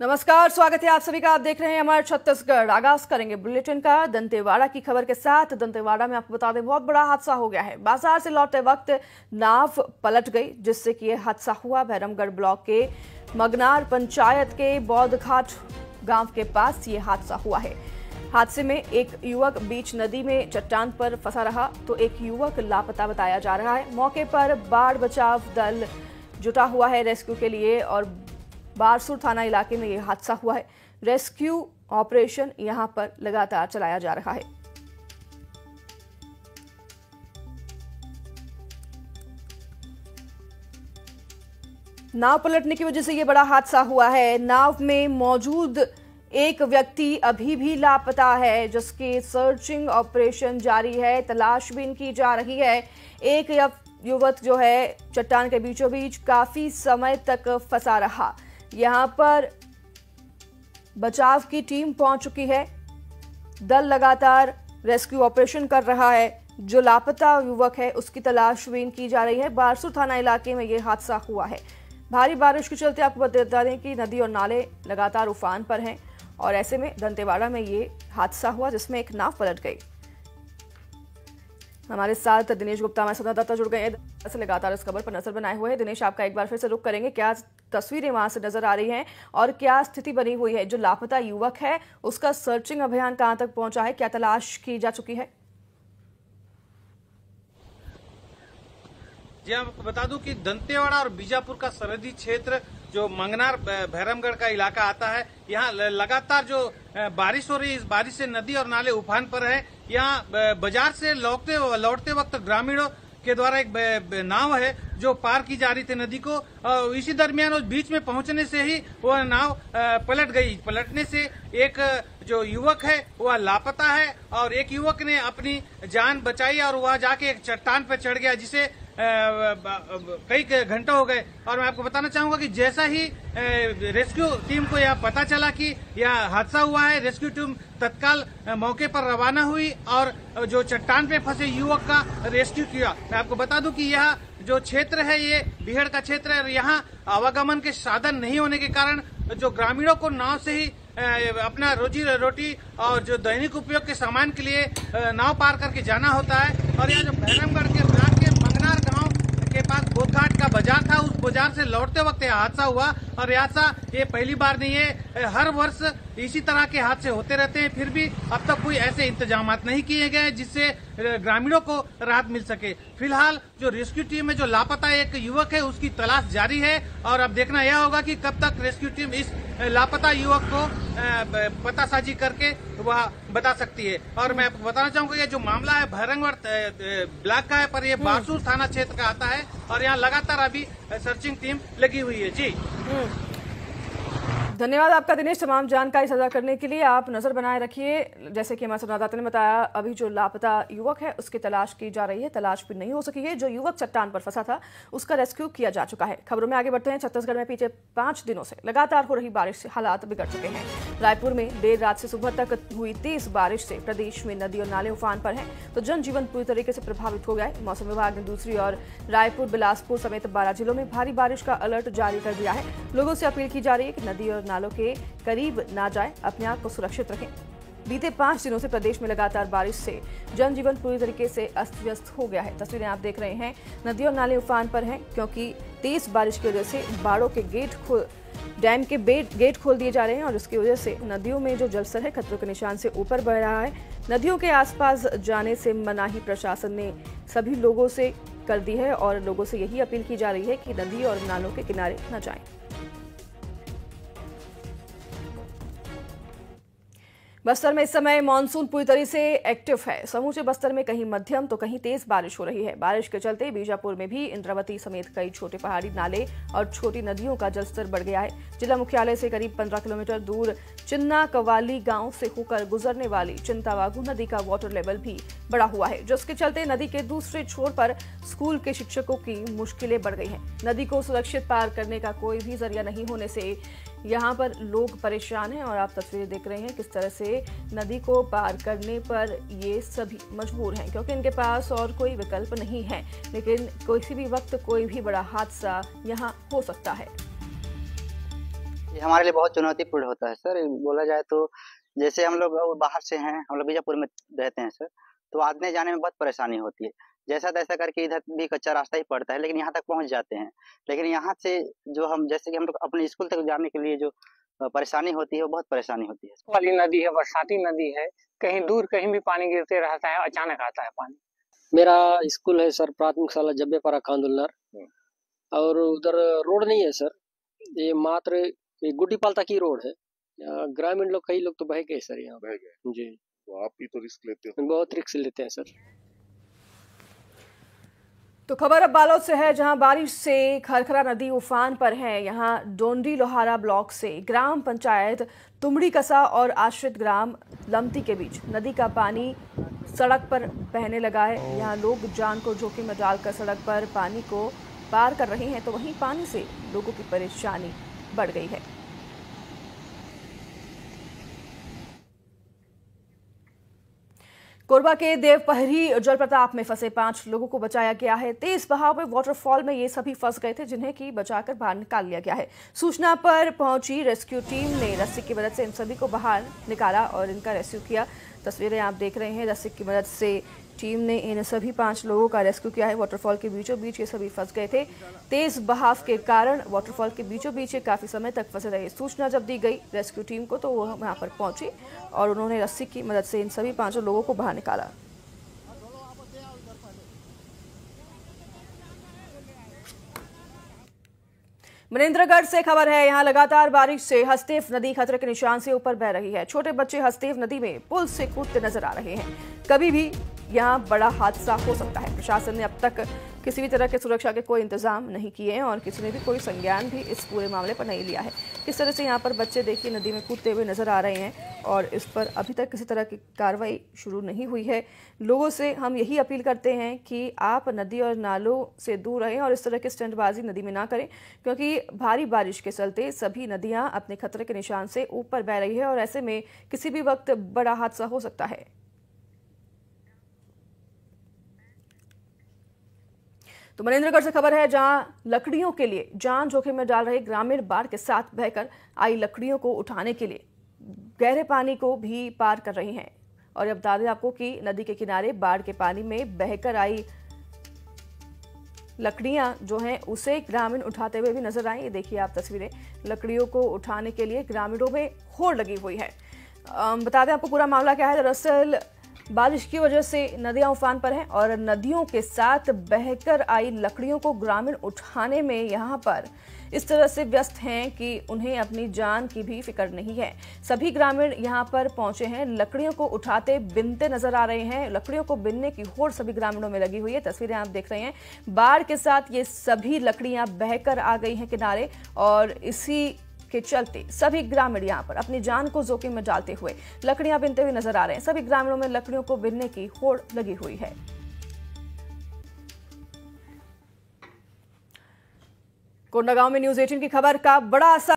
नमस्कार, स्वागत है आप सभी का। आप देख रहे हैं हमारे छत्तीसगढ़। आगाज करेंगे बुलेटिन का दंतेवाड़ा की खबर के साथ। दंतेवाड़ा में आपको बता दें, बहुत बड़ा हादसा हो गया है। बाजार से लौटते वक्त नाव पलट गई, जिससे कि यह हादसा हुआ। भैरमगढ़ ब्लॉक के मगनार पंचायत के बौद्ध घाट गांव के पास ये हादसा हुआ है। हादसे में एक युवक बीच नदी में चट्टान पर फंसा रहा, तो एक युवक लापता बताया जा रहा है। मौके पर बाढ़ बचाव दल जुटा हुआ है रेस्क्यू के लिए, और बारसूर थाना इलाके में यह हादसा हुआ है। रेस्क्यू ऑपरेशन यहां पर लगातार चलाया जा रहा है। नाव पलटने की वजह से यह बड़ा हादसा हुआ है। नाव में मौजूद एक व्यक्ति अभी भी लापता है, जिसकी सर्चिंग ऑपरेशन जारी है। तलाशबीन की जा रही है। एक युवक जो है चट्टान के बीचों बीच काफी समय तक फंसा रहा। यहां पर बचाव की टीम पहुंच चुकी है। दल लगातार रेस्क्यू ऑपरेशन कर रहा है। जो लापता युवक है उसकी तलाशबीन की जा रही है। बारसूर थाना इलाके में यह हादसा हुआ है। भारी बारिश के चलते आपको बता दें कि नदी और नाले लगातार उफान पर हैं, और ऐसे में दंतेवाड़ा में ये हादसा हुआ, जिसमें एक नाव पलट गई। हमारे साथ दिनेश गुप्ता, हमारे संवाददाता, जुड़ गए हैं। लगातार इस खबर पर नजर बनाए हुए हैं। दिनेश, आपका एक बार फिर से रुख करेंगे, क्या तस्वीरें वहां से नजर आ रही हैं और क्या स्थिति बनी हुई है? जो लापता युवक है उसका सर्चिंग अभियान कहां तक पहुंचा है? क्या तलाश की जा चुकी है? जी, आपको बता दूं कि दंतेवाड़ा और बीजापुर का सरहदी क्षेत्र जो मंगनार भैरमगढ़ का इलाका आता है, यहाँ लगातार जो बारिश हो रही है, इस बारिश से नदी और नाले उफान पर है। यहाँ बाजार से लौटते वक्त ग्रामीणों के द्वारा एक नाव है जो पार की जा रही थी नदी को, और इसी दरमियान उस बीच में पहुंचने से ही वह नाव पलट गई। पलटने से एक जो युवक है वह लापता है, और एक युवक ने अपनी जान बचाई और वह जाके एक चट्टान पर चढ़ गया, जिसे कई घंटे हो गए। और मैं आपको बताना चाहूंगा कि जैसा ही रेस्क्यू टीम को यह पता चला कि यह हादसा हुआ है, रेस्क्यू टीम तत्काल मौके पर रवाना हुई और जो चट्टान पे फंसे युवक का रेस्क्यू किया। मैं आपको बता दूं कि यह जो क्षेत्र है ये बीहड़ का क्षेत्र है, और यहाँ आवागमन के साधन नहीं होने के कारण जो ग्रामीणों को नाव से ही अपना रोजी रोटी और जो दैनिक उपयोग के सामान के लिए नाव पार करके जाना होता है। और यहाँ जो भैरमगढ़ के ब्लॉक के मंगनार गांव के पास बोधघाट का बाजार था, उस बाजार से लौटते वक्त यह हादसा हुआ। और यह हादसा ये पहली बार नहीं है, हर वर्ष इसी तरह के हादसे होते रहते हैं। फिर भी अब तक कोई ऐसे इंतजाम नहीं किए गए जिससे ग्रामीणों को राहत मिल सके। फिलहाल जो रेस्क्यू टीम में जो लापता एक युवक है उसकी तलाश जारी है, और अब देखना यह होगा कि कब तक रेस्क्यू टीम इस लापता युवक को पतासाजी करके वह बता सकती है। और मैं आपको बताना चाहूंगा ये जो मामला है भैरमगढ़ ब्लॉक का है, पर यह बारसूर थाना क्षेत्र का आता है, और यहाँ लगातार अभी सर्चिंग टीम लगी हुई है। जी, धन्यवाद आपका दिनेश, तमाम जानकारी साझा करने के लिए। आप नजर बनाए रखिए। जैसे कि हमारे संवाददाता ने बताया, अभी जो लापता युवक है उसकी तलाश की जा रही है। तलाश भी नहीं हो सकी है। जो युवक चट्टान पर फंसा था उसका रेस्क्यू किया जा चुका है। खबरों में आगे बढ़ते हैं। छत्तीसगढ़ में पिछले 5 दिनों से लगातार हो रही बारिश से हालात बिगड़ चुके हैं। रायपुर में देर रात से सुबह तक हुई तेज बारिश से प्रदेश में नदी और नाले उफान पर हैं, तो जनजीवन पूरी तरीके से प्रभावित हो गया है। मौसम विभाग ने दूसरी ओर रायपुर, बिलासपुर समेत 12 जिलों में भारी बारिश का अलर्ट जारी कर दिया है। लोगों से अपील की जा रही है कि नदी और नालों के करीब ना जाएं, अपने आप को सुरक्षित रखें। बीते 5 दिनों से प्रदेश में लगातार बारिश से जनजीवन पूरी तरीके से अस्त व्यस्त हो गया है। तस्वीरें आप देख रहे हैं। नदी और नाले उफान पर हैं, क्योंकि तेज बारिश की वजह से बाड़ों के डैम के गेट खोल दिए जा रहे हैं, और इसकी वजह से नदियों में जो जलस्तर है खतरे के निशान से ऊपर बढ़ रहा है। नदियों के आसपास जाने से मनाही प्रशासन ने सभी लोगों से कर दी है, और लोगों से यही अपील की जा रही है कि नदी और नालों के किनारे न जाएं। बस्तर में इस समय मानसून पूरी तरह से एक्टिव है। समूचे बस्तर में कहीं मध्यम तो कहीं तेज बारिश हो रही है। बारिश के चलते बीजापुर में भी इंद्रावती समेत कई छोटे पहाड़ी नाले और छोटी नदियों का जलस्तर बढ़ गया है। जिला मुख्यालय से करीब 15 किलोमीटर दूर चिन्ना कवाली गांव से होकर गुजरने वाली चिंतावागू नदी का वाटर लेवल भी बढ़ा हुआ है, जिसके चलते नदी के दूसरे छोर पर स्कूल के शिक्षकों की मुश्किलें बढ़ गई हैं। नदी को सुरक्षित पार करने का कोई भी जरिया नहीं होने से यहाँ पर लोग परेशान हैं, और आप तस्वीरें देख रहे हैं किस तरह से नदी को पार करने पर ये सभी मजबूर हैं, क्योंकि इनके पास और कोई विकल्प नहीं है। लेकिन किसी भी वक्त कोई भी बड़ा हादसा यहाँ हो सकता है। ये हमारे लिए बहुत चुनौतीपूर्ण होता है सर। बोला जाए तो जैसे हम लोग बाहर से हैं, हम लोग बीजापुर में रहते हैं सर, तो आने जाने में बहुत परेशानी होती है। जैसा तैसा करके इधर भी कच्चा रास्ता ही पड़ता है, लेकिन यहाँ तक पहुँच जाते हैं। लेकिन यहाँ से जो हम जैसे कि हम लोग अपने स्कूल तक जाने के लिए जो परेशानी होती है, वो बहुत परेशानी होती है। वाली नदी है, बरसाती नदी है, कहीं दूर कहीं भी पानी गिरते रहता है, अचानक आता है पानी। मेरा स्कूल है सर प्राथमिक शाला जब्बेपारा कांदुलनर, और उधर रोड नहीं है सर। ये मात्र ये गुड्डीपाल तक की रोड है। ग्रामीण लोग कई लोग तो बह गए सर, यहाँ बह गए जी। तो आप भी तो रिस्क लेते हो? बहुत रिस्क लेते हैं सर। तो खबर अब बालोद से है, जहां बारिश से खरखरा नदी उफान पर है। यहां डोंडी लोहारा ब्लॉक से ग्राम पंचायत तुमड़ी कसा और आश्रित ग्राम लमती के बीच नदी का पानी सड़क पर बहने लगा है। यहां लोग जान को जोखिम में डालकर सड़क पर पानी को पार कर रहे हैं, तो वहीं पानी से लोगों की परेशानी बढ़ गई है। कोरबा के देवपहरी जलप्रताप में फंसे 5 लोगों को बचाया गया है। तेज बहाव में वाटरफॉल में ये सभी फंस गए थे, जिन्हें की बचाकर बाहर निकाल लिया गया है। सूचना पर पहुंची रेस्क्यू टीम ने रस्सी की मदद से इन सभी को बाहर निकाला और इनका रेस्क्यू किया। तस्वीरें आप देख रहे हैं, रस्सी की मदद से टीम ने इन सभी 5 लोगों का रेस्क्यू किया है। वाटरफॉल के बीचों बीच ये सभी फंस गए थे। तेज बहाव के कारण वाटरफॉल के बीचों बीच काफी समय तक फंसे रहे। सूचना जब दी गई रेस्क्यू टीम को, तो वो वहां पर पहुंची और उन्होंने रस्सी की मदद से इन सभी 5 लोगों को बाहर निकाला। मनेंद्रगढ़ से खबर है, यहां लगातार बारिश से हसदेव नदी खतरे के निशान से ऊपर बह रही है। छोटे बच्चे हसदेव नदी में पुल से कूदते नजर आ रहे हैं। कभी भी यहां बड़ा हादसा हो सकता है। प्रशासन ने अब तक किसी भी तरह के सुरक्षा के कोई इंतजाम नहीं किए हैं और किसी ने भी कोई संज्ञान भी इस पूरे मामले पर नहीं लिया है। किस तरह से यहां पर बच्चे देखिए नदी में कूदते हुए नजर आ रहे हैं और इस पर अभी तक किसी तरह की कार्रवाई शुरू नहीं हुई है। लोगों से हम यही अपील करते हैं कि आप नदी और नालों से दूर रहें और इस तरह की स्टंटबाजी नदी में ना करें, क्योंकि भारी बारिश के चलते सभी नदियां अपने खतरे के निशान से ऊपर बह रही है और ऐसे में किसी भी वक्त बड़ा हादसा हो सकता है। तो मनेंद्रगढ़ से खबर है, जहां लकड़ियों के लिए जान जोखिम में डाल रहे ग्रामीण बाढ़ के साथ बहकर आई लकड़ियों को उठाने के लिए गहरे पानी को भी पार कर रही हैं। और अब बता दें आपको कि नदी के किनारे बाढ़ के पानी में बहकर आई लकड़ियां जो हैं उसे ग्रामीण उठाते हुए भी नजर आए। ये देखिए आप तस्वीरें, लकड़ियों को उठाने के लिए ग्रामीणों में होड़ लगी हुई है। बता दें आपको पूरा मामला क्या है। दरअसल बारिश की वजह से नदियां उफान पर हैं और नदियों के साथ बहकर आई लकड़ियों को ग्रामीण उठाने में यहां पर इस तरह से व्यस्त हैं कि उन्हें अपनी जान की भी फिक्र नहीं है। सभी ग्रामीण यहां पर पहुंचे हैं, लकड़ियों को उठाते बिनते नजर आ रहे हैं। लकड़ियों को बिनने की होड़ सभी ग्रामीणों में लगी हुई है। तस्वीरें आप देख रहे हैं, बाढ़ के साथ ये सभी लकड़ियां बहकर आ गई हैं किनारे और इसी के चलते सभी ग्रामीण यहां पर अपनी जान को जोखिम में डालते हुए लकड़ियां बिनते हुए नजर आ रहे हैं। सभी ग्रामीणों में लकड़ियों को बिनने की होड़ लगी हुई है। कोंडागांव में न्यूज़ 18 की खबर का बड़ा असर